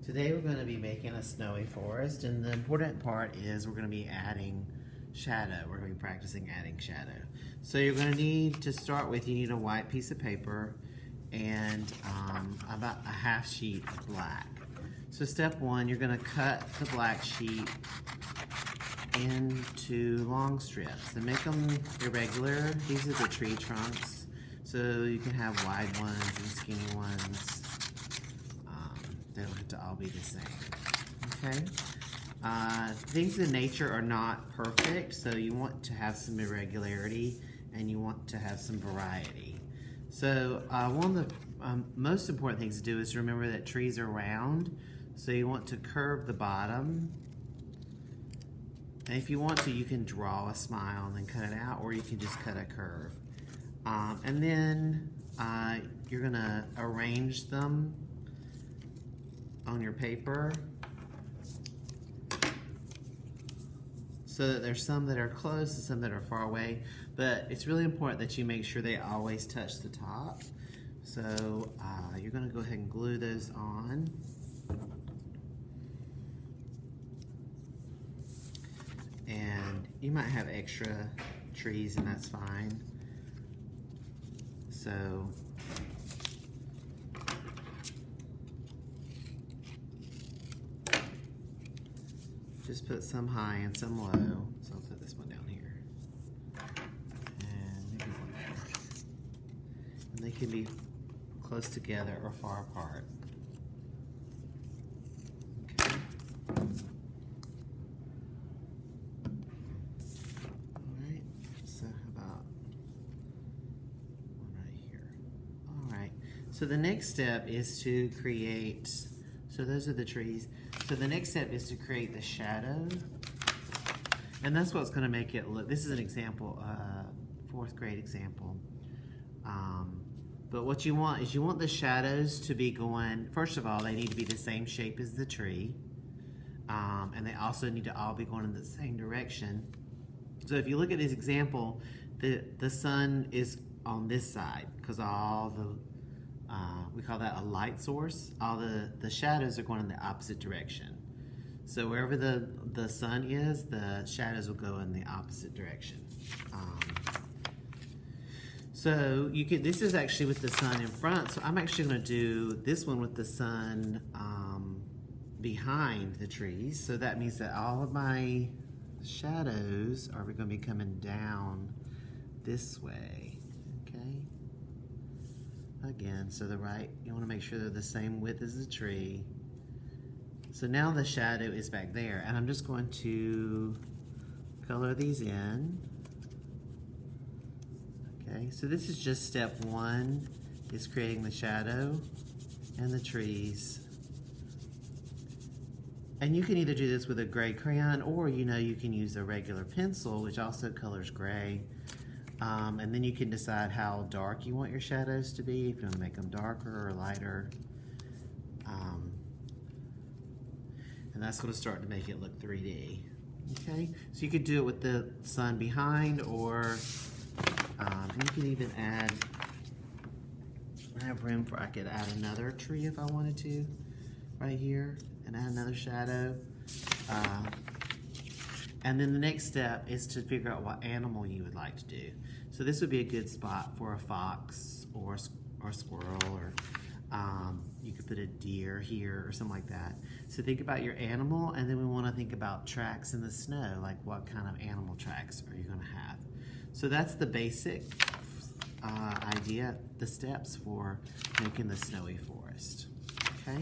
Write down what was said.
Today we're going to be making a snowy forest, and the important part is we're going to be adding shadow. We're going to be practicing adding shadow. So you're going to need to start with, you need a white piece of paper and about a half sheet of black. So step one, you're going to cut the black sheet into long strips and make them irregular. These are the tree trunks, so you can have wide ones and skinny ones. They don't have to all be the same, okay? Things in nature are not perfect, so you want to have some irregularity and you want to have some variety. So one of the most important things to do is to remember that trees are round, so you want to curve the bottom. And if you want to, you can draw a smile and then cut it out, or you can just cut a curve. And then you're gonna arrange them on your paper so that there's some that are close and some that are far away, but it's really important that you make sure they always touch the top. So you're going to go ahead and glue those on. And you might have extra trees, and that's fine. So just put some high and some low. So I'll put this one down here. And maybe one more. And they can be close together or far apart. Okay. Alright, so how about one right here? Alright, so the next step is to create, so those are the trees. So the next step is to create the shadow, and that's what's going to make it look. This is an example, fourth grade example. But what you want is you want the shadows to be going, first of all, they need to be the same shape as the tree, and they also need to all be going in the same direction. So if you look at this example, the sun is on this side because all the we call that a light source. All the shadows are going in the opposite direction. So wherever the sun is, the shadows will go in the opposite direction. So you can. This is actually with the sun in front. So I'm actually going to do this one with the sun behind the trees. So that means that all of my shadows are going to be coming down this way. Okay. Again, so you want to make sure they're the same width as the tree. So now the shadow is back there, and I'm just going to color these in. Okay, so this is just step one, is creating the shadow and the trees. And you can either do this with a gray crayon, or you can use a regular pencil, which also colors gray. And then you can decide how dark you want your shadows to be, if you want to make them darker or lighter. And that's going to start to make it look 3D. Okay, so you could do it with the sun behind, or you can even add, I have room for, I could add another tree if I wanted to, right here, and add another shadow. And then the next step is to figure out what animal you would like to do. So this would be a good spot for a fox or a squirrel, or you could put a deer here or something like that. So think about your animal, and then we want to think about tracks in the snow, like what kind of animal tracks are you going to have. So that's the basic idea, the steps for making the snowy forest. Okay.